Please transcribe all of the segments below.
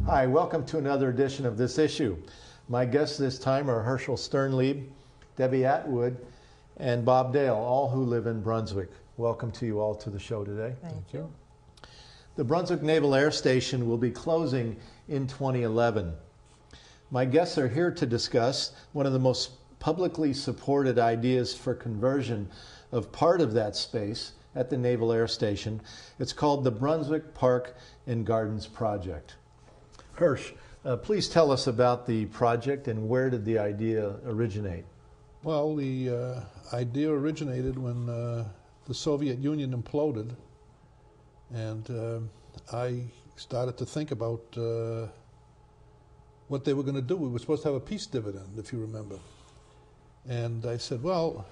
Hi, welcome to another edition of This Issue. My guests this time are Herschel Sternlieb, Debbie Atwood, and Bob Dale, all who live in Brunswick. Welcome to you all to the show today. Thank you. The Brunswick Naval Air Station will be closing in 2011. My guests are here to discuss one of the most publicly supported ideas for conversion of part of that space at the Naval Air Station. It's called the Brunswick Park Gardens Project. Hirsch, please tell us about the project and where did the idea originate? Well, the idea originated when the Soviet Union imploded, and I started to think about what they were going to do. We were supposed to have a peace dividend, if you remember. And I said, well,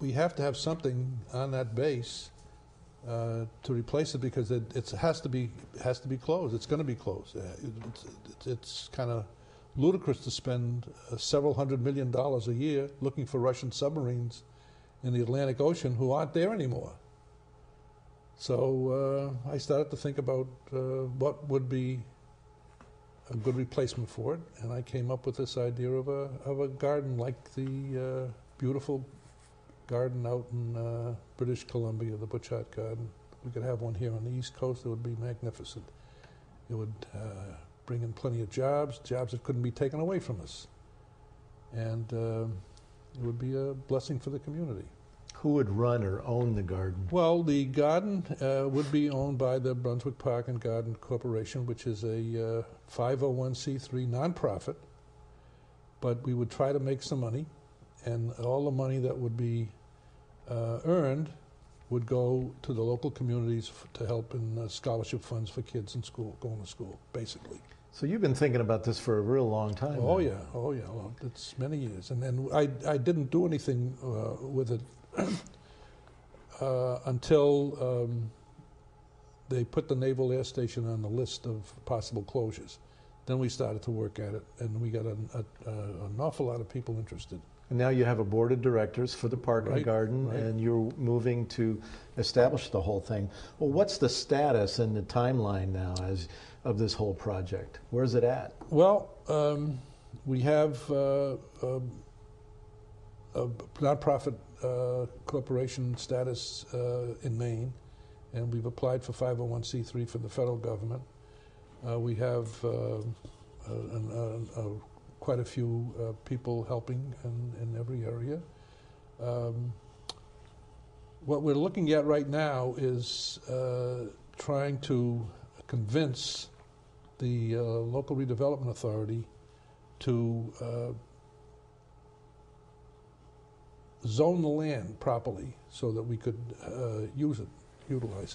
we have to have something on that base to replace it because it has to be closed. It's going to be closed. It's kind of ludicrous to spend several $100 million a year looking for Russian submarines in the Atlantic Ocean who aren't there anymore. So I started to think about what would be a good replacement for it, and I came up with this idea of a garden like the beautiful garden out in British Columbia, the Butchart Garden. We could have one here on the East Coast. It would be magnificent. It would bring in plenty of jobs that couldn't be taken away from us, and it would be a blessing for the community. Who would run or own the garden? Well, the garden would be owned by the Brunswick Park and Garden Corporation, which is a 501c3 nonprofit, but we would try to make some money, and all the money that would be earned would go to the local communities to help in scholarship funds for kids in school, going to school, basically. So you've been thinking about this for a real long time. Oh yeah, oh yeah. Well, it's many years, and then I didn't do anything with it until they put the Naval Air Station on the list of possible closures. Then we started to work at it, and we got an awful lot of people interested. And now you have a board of directors for the park and garden, and you're moving to establish the whole thing. Well, what's the status and the timeline now of this whole project? Where's it at? Well, we have a nonprofit corporation status in Maine, and we've applied for 501c3 for the federal government. We have quite a few people helping in every area. What we're looking at right now is trying to convince the local redevelopment authority to zone the land properly so that we could utilize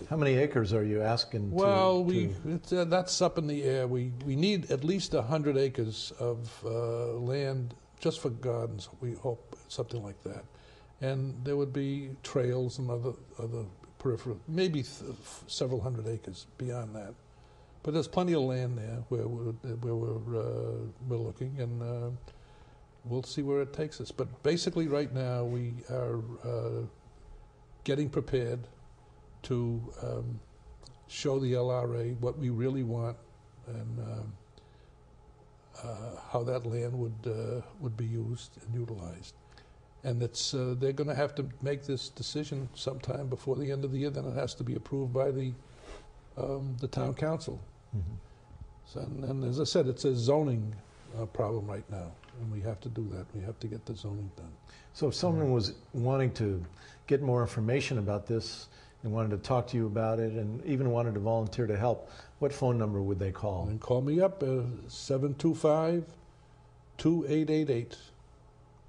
it. How many acres are you asking? Well, that's up in the air. We need at least 100 acres of land just for gardens. We hope something like that, and there would be trails and other peripheral, maybe several hundred acres beyond that. But there's plenty of land there where we're looking, and we'll see where it takes us. But basically, right now we are getting prepared to show the LRA what we really want and how that land would be used and utilized. And it's they're going to have to make this decision sometime before the end of the year. Then it has to be approved by the town council. Mm-hmm. So, and as I said, it's a zoning problem right now, and we have to do that. We have to get the zoning done. So if someone was wanting to get more information about this and wanted to talk to you about it and even wanted to volunteer to help, what phone number would they call? And call me up, 725-2888.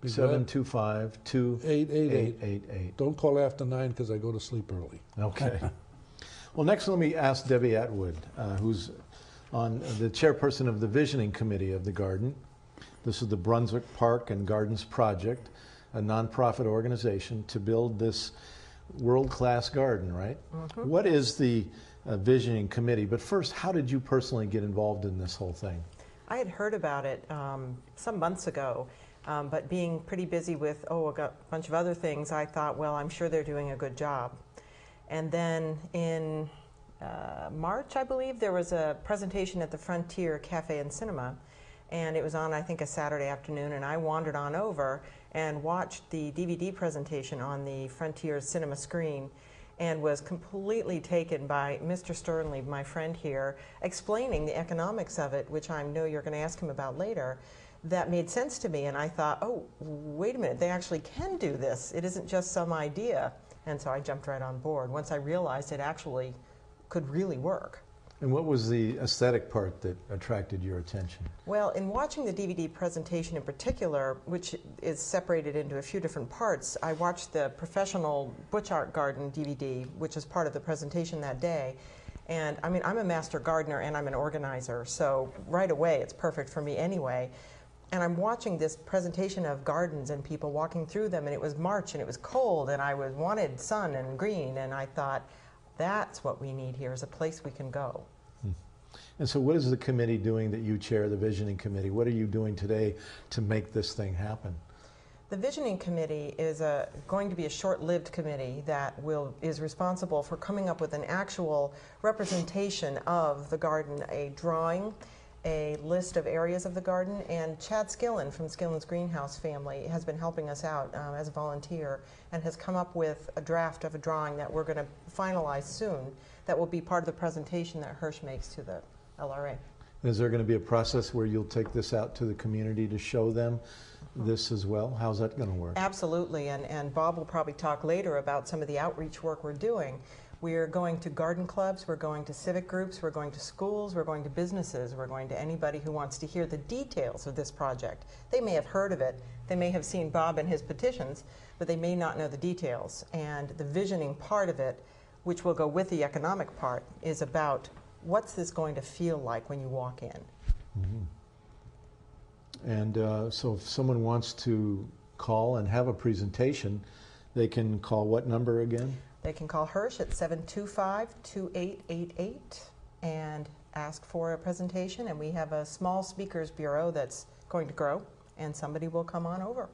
725-2888. Don't call after 9 because I go to sleep early. Okay. Well, next let me ask Debbie Atwood, who's on the chairperson of the visioning committee of the garden. This is the Brunswick Park and Gardens Project, a nonprofit organization to build this world-class garden, right? Mm-hmm. What is the visioning committee? But first, how did you personally get involved in this whole thing? I had heard about it some months ago, but being pretty busy with, a bunch of other things, I thought, well, I'm sure they're doing a good job. And then in March, I believe, there was a presentation at the Frontier Cafe and Cinema, and it was on, I think, a Saturday afternoon, and I wandered on over and watched the DVD presentation on the Frontier Cinema screen and was completely taken by Mr. Sternley, my friend here, explaining the economics of it, which I know you're going to ask him about later. That made sense to me, and I thought, oh, wait a minute, they actually can do this. It isn't just some idea. And so I jumped right on board once I realized it actually could really work. And what was the aesthetic part that attracted your attention? Well, in watching the DVD presentation in particular, which is separated into a few different parts, I watched the professional Butch Art Garden DVD, which is part of the presentation that day. And I mean, I'm a master gardener and I'm an organizer, so right away it's perfect for me anyway. And I'm watching this presentation of gardens and people walking through them, and it was March and it was cold and I wanted sun and green, and I thought, that's what we need here, is a place we can go. And so what is the committee doing that you chair, the Visioning Committee? What are you doing today to make this thing happen? The Visioning Committee is going to be a short-lived committee that is responsible for coming up with an actual representation of the garden, a drawing, a list of areas of the garden, and Chad Skillen from Skillen's Greenhouse family has been helping us out as a volunteer and has come up with a draft of a drawing that we're going to finalize soon that will be part of the presentation that Hirsch makes to the LRA. Is there going to be a process where you'll take this out to the community to show them this as well? How's that going to work? Absolutely, and Bob will probably talk later about some of the outreach work we're doing. We're going to garden clubs, we're going to civic groups, we're going to schools, we're going to businesses, we're going to anybody who wants to hear the details of this project. They may have heard of it, they may have seen Bob and his petitions, but they may not know the details. And the visioning part of it, which will go with the economic part, is about what's this going to feel like when you walk in. Mm-hmm. And so if someone wants to call and have a presentation, they can call what number again? They can call Hirsch at 725-2888 and ask for a presentation, and we have a small speakers bureau that's going to grow, and somebody will come on over.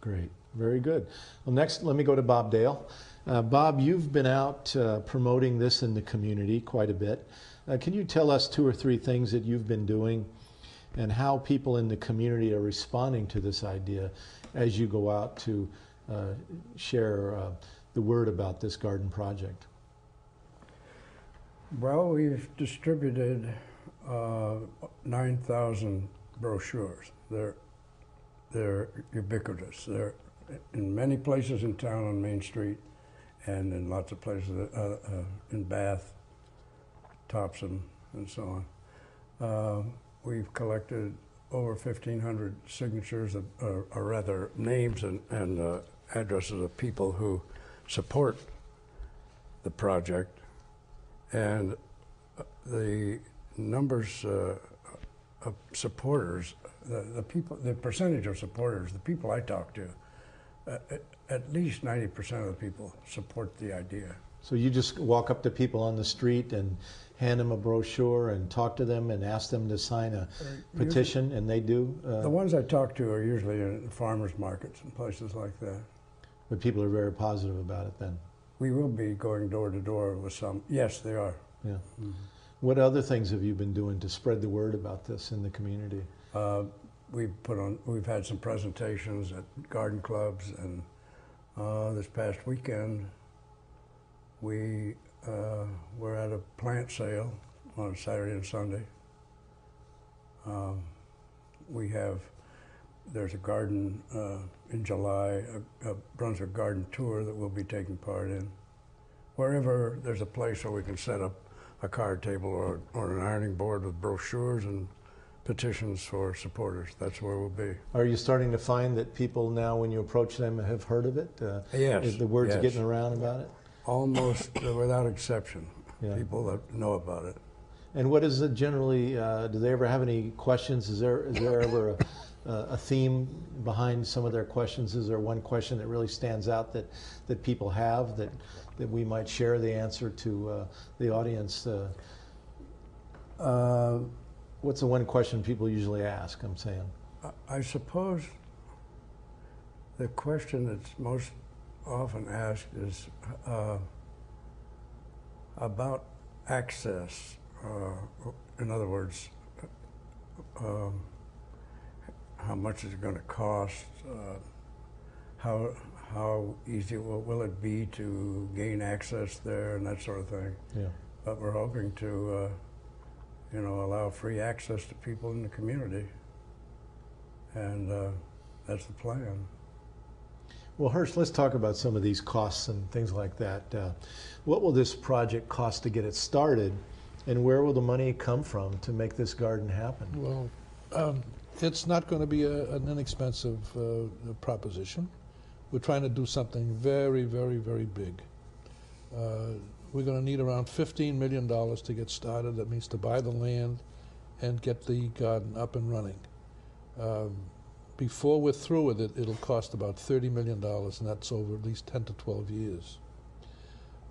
Great, very good. Well, next, let me go to Bob Dale. Bob, you've been out promoting this in the community quite a bit. Can you tell us 2 or 3 things that you've been doing and how people in the community are responding to this idea as you go out to share the word about this garden project? Well, we've distributed 9,000 brochures. They're ubiquitous. They're in many places in town on Main Street and in lots of places in Bath, Topsom, and so on. We've collected over 1,500 signatures, or rather names and addresses of people who support the project, and the numbers of supporters, the percentage of supporters, the people I talk to, at least 90% of the people support the idea. So you just walk up to people on the street and hand them a brochure and talk to them and ask them to sign a petition, and they do? The ones I talk to are usually in farmers markets and places like that. But people are very positive about it then? We will be going door to door with some. Yes, they are. Yeah. Mm-hmm. What other things have you been doing to spread the word about this in the community? We've had some presentations at garden clubs, and this past weekend we were at a plant sale on Saturday and Sunday. There's a garden in July, a Brunswick garden tour that we'll be taking part in. Wherever there's a place where we can set up a card table or an ironing board with brochures and petitions for supporters, that's where we'll be. Are you starting to find that people now, when you approach them, have heard of it? Yes. Is the word's getting around about it? Almost without exception, people that know about it. And what is it generally, do they ever have any questions? Is there ever a theme behind some of their questions? Is there one question that really stands out that people have that we might share the answer to the audience? What's the one question people usually ask, I'm saying? I suppose the question that's most often asked is about access. In other words, how much is it going to cost? How easy will it be to gain access there and that sort of thing? Yeah. But we're hoping to, allow free access to people in the community, and that's the plan. Well, Hirsch, let's talk about some of these costs and things like that. What will this project cost to get it started, and where will the money come from to make this garden happen? Well, it's not going to be an inexpensive proposition. We're trying to do something very, very, very big. We're going to need around $15 million to get started. That means to buy the land and get the garden up and running. Before we're through with it, it'll cost about $30 million, and that's over at least 10 to 12 years.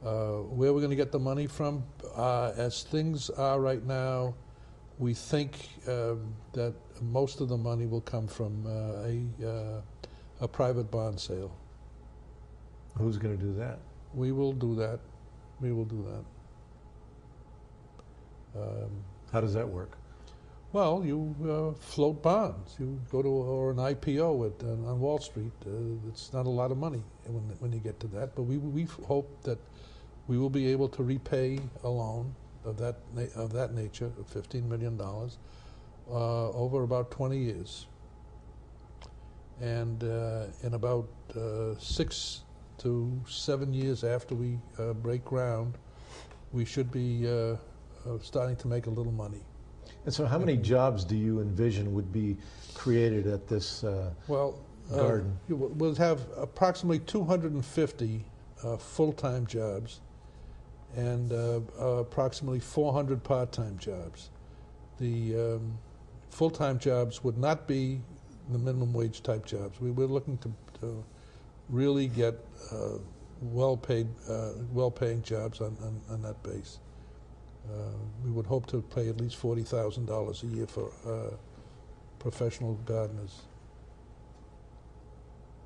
Where we're going to get the money from, as things are right now, we think that most of the money will come from a private bond sale. Who's going to do that? We will do that. We will do that. How does that work? Well, you float bonds. You go to or an IPO on Wall Street. It's not a lot of money when you get to that, but we hope that we will be able to repay a loan of that nature, of $15 million, over about 20 years. And in about 6 to 7 years after we break ground, we should be starting to make a little money. And so how many jobs do you envision would be created at this garden? We'll have approximately 250 full-time jobs and approximately 400 part-time jobs. The full-time jobs would not be the minimum wage type jobs. We're looking to really get well-paying jobs on that base. We would hope to pay at least $40,000 a year for professional gardeners.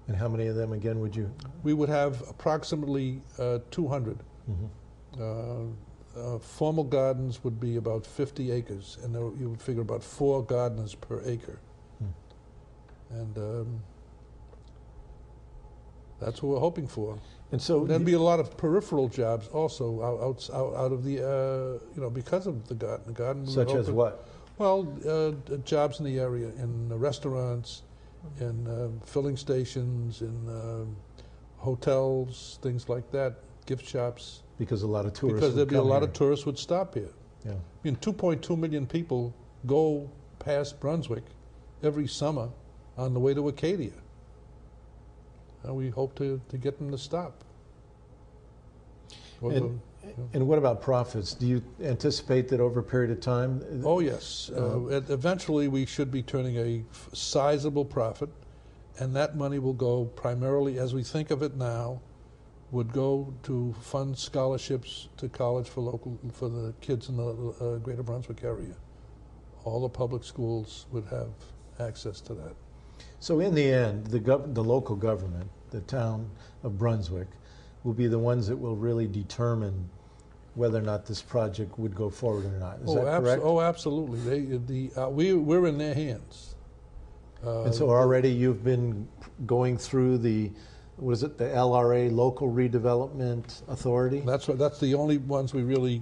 And how many of them, again, would you? We would have approximately 200. Mm-hmm. Formal gardens would be about 50 acres, and you would figure about 4 gardeners per acre. And that's what we're hoping for. And so there'd be a lot of peripheral jobs also out of the because of the garden. The garden such as what? Well, jobs in the area, in the restaurants, in filling stations, in hotels, things like that, gift shops. Because a lot of tourists. Because there'd be a lot of tourists would stop here. Yeah. I mean, 2.2 million people go past Brunswick every summer on the way to Acadia. And we hope to get them to stop. And what about profits? Do you anticipate that over a period of time? Oh, yes. Eventually, we should be turning a sizable profit, and that money will go primarily, as we think of it now, would go to fund scholarships to college for the kids in the greater Brunswick area. All the public schools would have access to that. So in the end, the local government, the town of Brunswick, will be the ones that will really determine whether or not this project would go forward or not. Is that correct? Oh, absolutely. We're in their hands. And so already you've been going through the LRA, Local Redevelopment Authority? That's the only ones we really,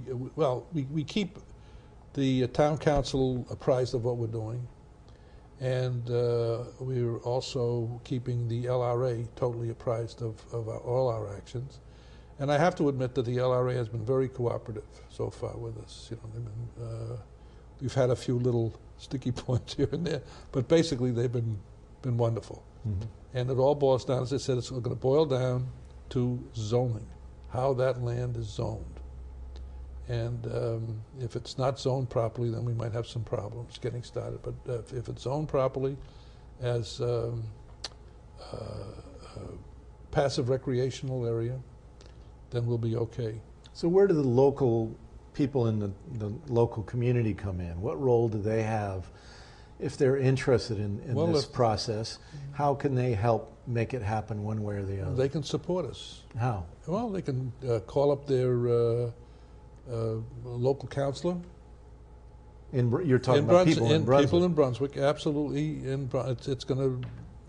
we keep the town council apprised of what we're doing. And we're also keeping the LRA totally apprised of all our actions. And I have to admit that the LRA has been very cooperative so far with us. We've had a few little sticky points here and there, but basically they've been wonderful. Mm-hmm. And it all boils down, as I said, it's going to boil down to zoning, how that land is zoned. And if it's not zoned properly, then we might have some problems getting started. But if it's zoned properly as passive recreational area, then we'll be okay. So where do the local people in the local community come in? What role do they have if they're interested in this process? How can they help make it happen one way or the other? They can support us. How? Well, they can call up their local councilor. You're talking about people in Brunswick. People in Brunswick, absolutely. It's going to.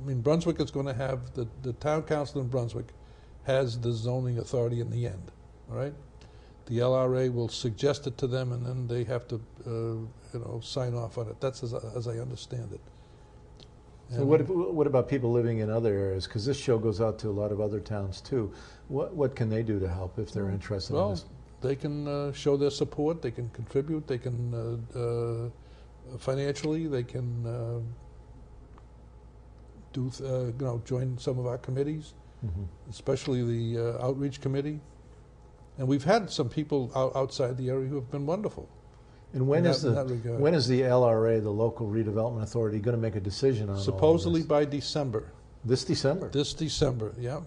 I mean, Brunswick is going to have the town council in Brunswick has the zoning authority in the end. All right. The LRA will suggest it to them, and then they have to, sign off on it. That's as I understand it. So what about people living in other areas? Because this show goes out to a lot of other towns too. What can they do to help if they're interested in this? They can show their support. They can contribute. They can financially. They can join some of our committees, especially the outreach committee. And we've had some people outside the area who have been wonderful. And when is the LRA, the Local Redevelopment Authority, going to make a decision on supposedly all of this? by December. This December? This December, yeah.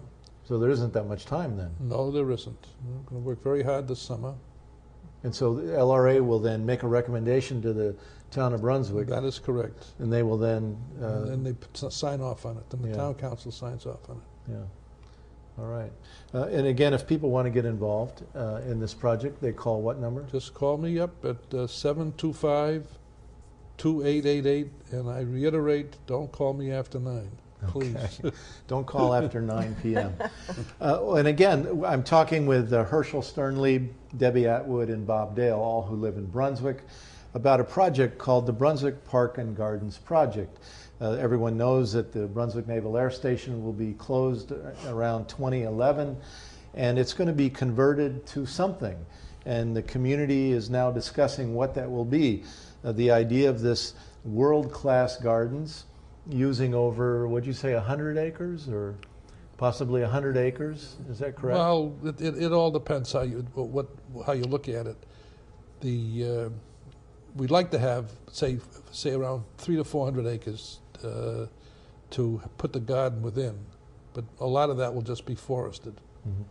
So there isn't that much time then? No, there isn't. We're going to work very hard this summer. And so the LRA will then make a recommendation to the town of Brunswick. That is correct. And they will then... and they sign off on it. Then the town council signs off on it. Yeah. All right. And again, if people want to get involved in this project, they call what number? Just call me up at 725-2888. And I reiterate, don't call me after 9. Please. Okay. Don't call after 9 p.m. And again, I'm talking with Herschel Sternlieb, Debbie Atwood, and Bob Dale, all who live in Brunswick, about a project called the Brunswick Park and Gardens Project. Everyone knows that the Brunswick Naval Air Station will be closed around 2011, and it's going to be converted to something. And the community is now discussing what that will be. The idea of this world-class gardens, using over, what'd you say, 100 acres or possibly 100 acres? Is that correct? Well, it all depends how you look at it. We'd like to have say around 300 to 400 acres to put the garden within, but a lot of that will just be forested. Mm-hmm.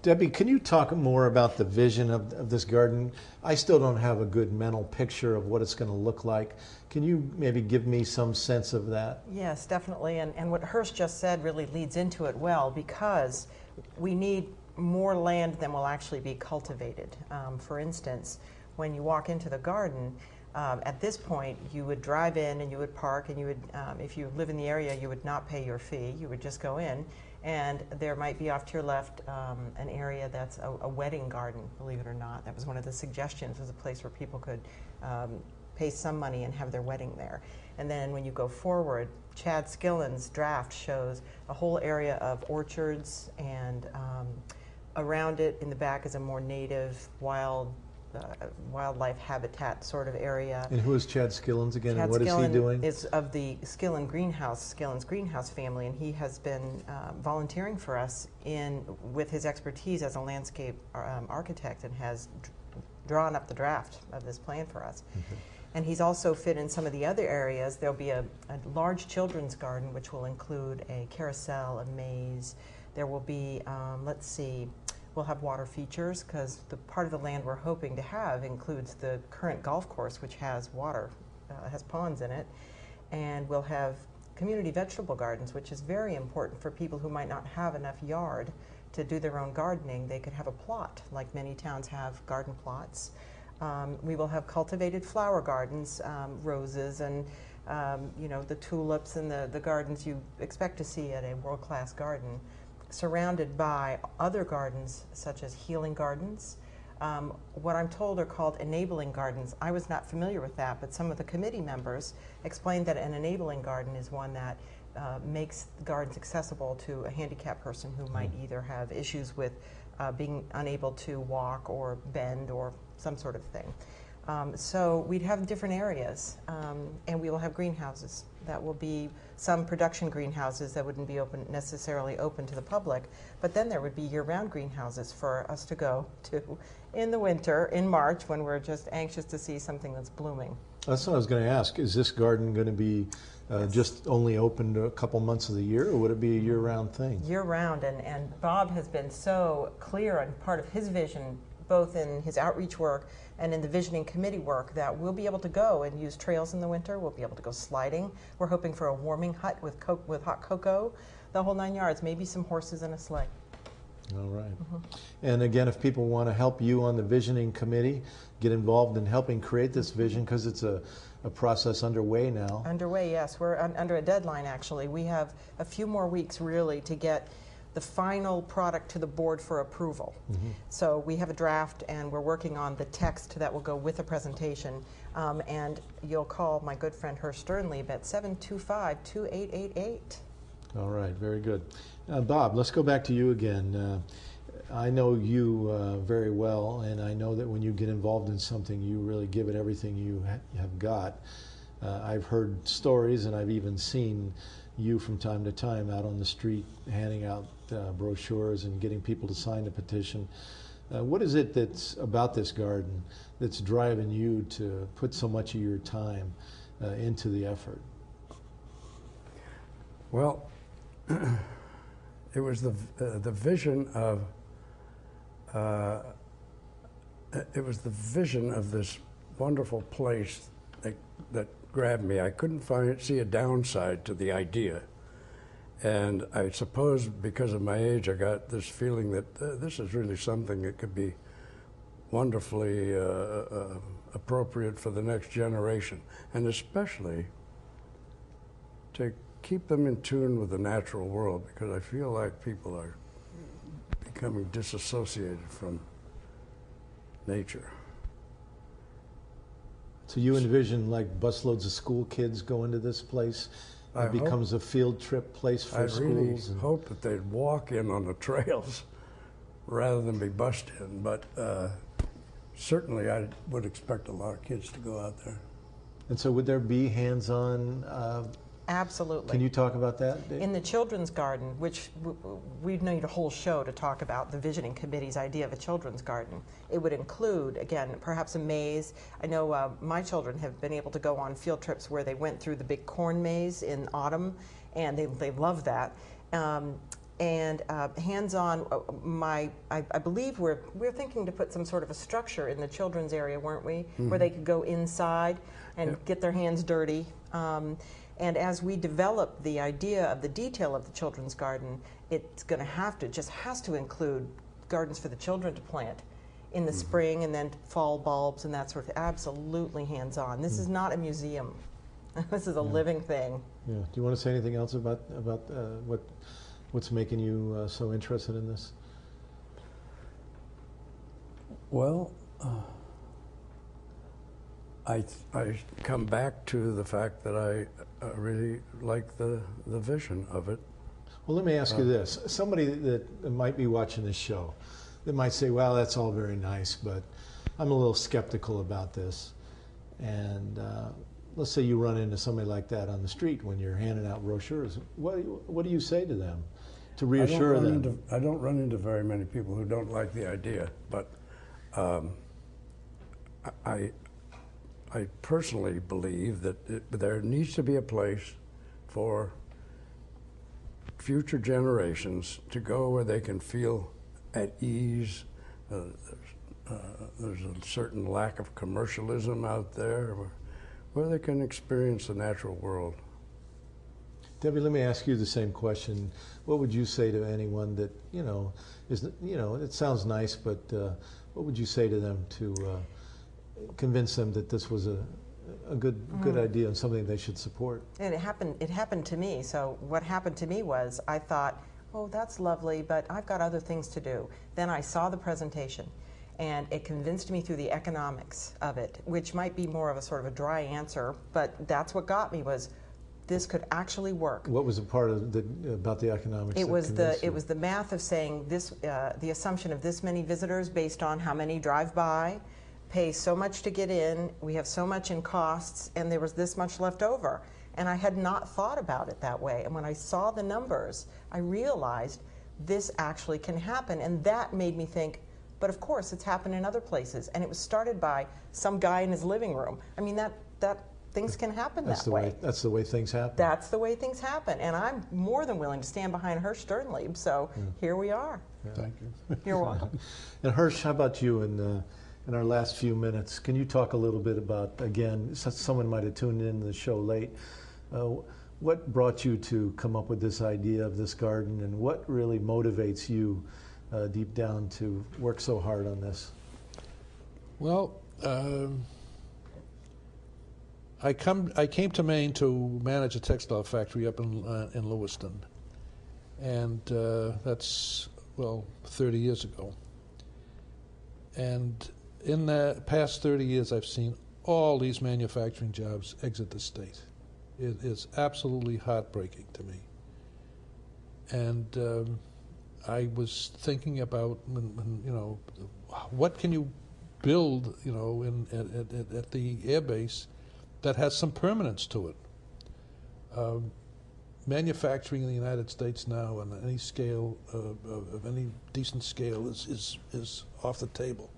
Debbie, can you talk more about the vision of this garden? I still don't have a good mental picture of what it's going to look like. Can you maybe give me some sense of that? Yes, definitely. And what Hurst just said really leads into it well, because we need more land than will actually be cultivated. For instance, when you walk into the garden, at this point, you would drive in and you would park, and you would, if you live in the area, you would not pay your fee. You would just go in. And there might be off to your left an area that's a wedding garden, believe it or not. That was one of the suggestions, was a place where people could pay some money and have their wedding there. And then when you go forward, Chad Skillen's draft shows a whole area of orchards, and around it in the back is a more native wildlife habitat sort of area. And who is Chad Skillens again, Chad and what is he doing? Is of the Skillen's Greenhouse family, and he has been volunteering for us with his expertise as a landscape architect, and has drawn up the draft of this plan for us. Mm-hmm. And he's also fit in some of the other areas. There'll be a large children's garden, which will include a carousel, a maze. There will be, we'll have water features, because the part of the land we're hoping to have includes the current golf course, which has water, has ponds in it. And we'll have community vegetable gardens, which is very important for people who might not have enough yard to do their own gardening. They could have a plot, like many towns have garden plots. We will have cultivated flower gardens, roses, and the tulips and the gardens you expect to see at a world-class garden, surrounded by other gardens such as healing gardens. What I'm told are called enabling gardens. I was not familiar with that, but some of the committee members explained that an enabling garden is one that makes gardens accessible to a handicapped person who might either have issues with being unable to walk or bend or some sort of thing. So we'd have different areas, and we will have greenhouses. That will be some production greenhouses that wouldn't be necessarily open to the public, but then there would be year-round greenhouses for us to go to in the winter, in March, when we're just anxious to see something that's blooming. That's what I was going to ask. Is this garden going to be just only open a couple months of the year, or would it be a year-round thing? Year-round, and Bob has been so clear on part of his vision, both in his outreach work and in the visioning committee work, that we'll be able to go and use trails in the winter. We'll be able to go sliding. We're hoping for a warming hut with hot cocoa, the whole 9 yards, maybe some horses and a sleigh. All right. And again, if people want to help you on the visioning committee, get involved in helping create this vision, because it's a process underway now. Underway, yes. We're under a deadline, actually. We have a few more weeks, really, to get the final product to the board for approval. So we have a draft, and we're working on the text that will go with the presentation. And you'll call my good friend Hersh Sternlieb at 725-2888. All right, very good. Bob, let's go back to you again. I know you very well, and I know that when you get involved in something, you really give it everything you have got. I've heard stories, and I've even seen you from time to time out on the street handing out brochures and getting people to sign the petition. What is it that's about this garden that's driving you to put so much of your time into the effort? Well, it was the vision of this wonderful place that grabbed me. I couldn't see a downside to the idea, and I suppose because of my age, I got this feeling that this is really something that could be wonderfully appropriate for the next generation, and especially to keep them in tune with the natural world, because I feel like people are becoming disassociated from nature. So you envision like busloads of school kids go into this place? It becomes a field trip place for schools? I really hope that they'd walk in on the trails rather than be bussed in, but certainly I would expect a lot of kids to go out there. And so would there be hands-on? Absolutely. Can you talk about that, Dave? In the children's garden, which we'd need a whole show to talk about the visioning committee's idea of a children's garden. It would include, again, perhaps a maze. I know my children have been able to go on field trips where they went through the big corn maze in autumn, and they love that. And hands-on, I believe we're thinking to put some sort of a structure in the children's area, weren't we? Where they could go inside and get their hands dirty. And as we develop the idea of the detail of the children's garden, it's going to just has to include gardens for the children to plant in the spring, and then fall bulbs and that sort of thing. Absolutely hands-on. This is not a museum. This is a living thing. Yeah. Do you want to say anything else about what's making you so interested in this? Well, I come back to the fact that I really like the vision of it. Well, let me ask you this. Somebody that might be watching this show, that might say, well, that's all very nice, but I'm a little skeptical about this. And let's say you run into somebody like that on the street when you're handing out brochures. What do you say to them to reassure them? I don't run into very many people who don't like the idea, but I personally believe that there needs to be a place for future generations to go where they can feel at ease. There's a certain lack of commercialism out there where they can experience the natural world. Debbie, let me ask you the same question. What would you say to anyone that, it sounds nice, but what would you say to them to convince them that this was a good idea and something they should support? And it happened to me. So what happened to me was I thought, oh, that's lovely, but I've got other things to do. Then I saw the presentation, and it convinced me through the economics of it, which might be more of a sort of a dry answer, but that's what got me, was this could actually work. What was the part of about the economics? It was the math of saying this, the assumption of this many visitors based on how many drive by, pay so much to get in, we have so much in costs, and there was this much left over. And I had not thought about it that way. And when I saw the numbers, I realized this actually can happen. And that made me think, but of course it's happened in other places. And it was started by some guy in his living room. I mean, that things can happen that way. That's the way things happen. That's the way things happen. And I'm more than willing to stand behind Hersh Sternlieb. So here we are. Yeah. Thank you. You're welcome. And Hersh, how about you in our last few minutes? Can you talk a little bit about, again, someone might have tuned in the show late, what brought you to come up with this idea of this garden, and what really motivates you deep down to work so hard on this? Well, I came to Maine to manage a textile factory up in Lewiston, and that's 30 years ago. And in the past 30 years, I've seen all these manufacturing jobs exit the state. It is absolutely heartbreaking to me. And I was thinking about, what can you build, at the air base that has some permanence to it. Manufacturing in the United States now on any scale of any decent scale is off the table.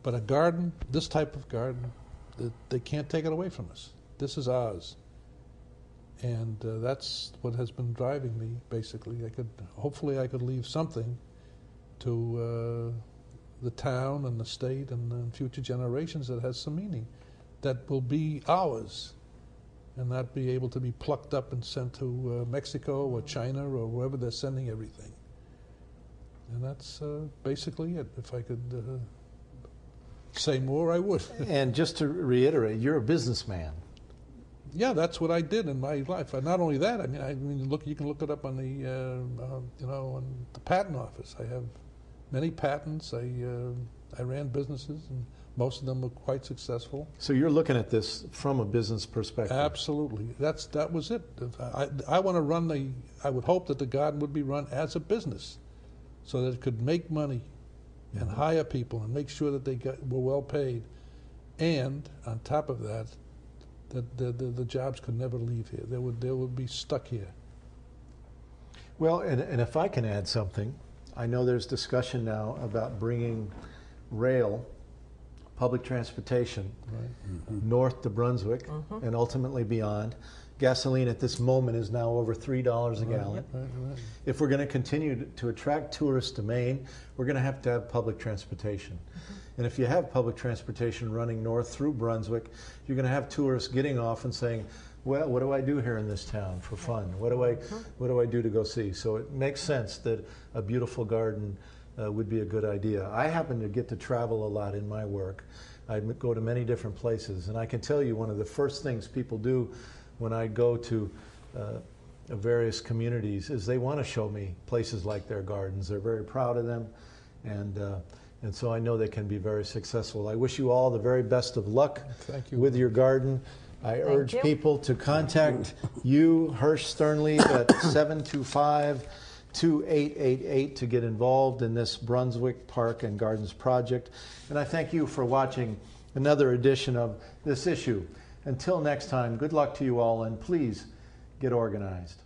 But a garden, this type of garden, they can't take it away from us. This is ours. And that's what has been driving me, basically. Hopefully I could leave something to the town and the state and future generations that has some meaning, that will be ours, and not be able to be plucked up and sent to Mexico or China or wherever they're sending everything. And that's basically it. If I could say more, I would. And just to reiterate, you're a businessman. Yeah, that's what I did in my life. And not only that, you can look it up on the, on the patent office. I have many patents. I ran businesses, and most of them were quite successful. So you're looking at this from a business perspective. Absolutely. That was it. I want to run I would hope that the garden would be run as a business, so that it could make money and hire people and make sure that they were well paid. And on top of that, the jobs could never leave here. They would be stuck here. Well, and if I can add something, I know there's discussion now about bringing rail, public transportation, north to Brunswick and ultimately beyond. Gasoline at this moment is now over $3 a gallon. Right. If we're going to continue to attract tourists to Maine, we're going to have public transportation. And if you have public transportation running north through Brunswick, you're going to have tourists getting off and saying, well, what do I do here in this town for fun? What do I do to go see? So it makes sense that a beautiful garden would be a good idea. I happen to get to travel a lot in my work. I go to many different places, and I can tell you one of the first things people do when I go to various communities is they want to show me places like their gardens. They're very proud of them, and so I know they can be very successful. I wish you all the very best of luck with your garden. I urge people to contact you, Hirsch Sternlieb, at 725-2888 to get involved in this Brunswick Park and Gardens Project. And I thank you for watching another edition of this issue. Until next time, good luck to you all, and please get organized.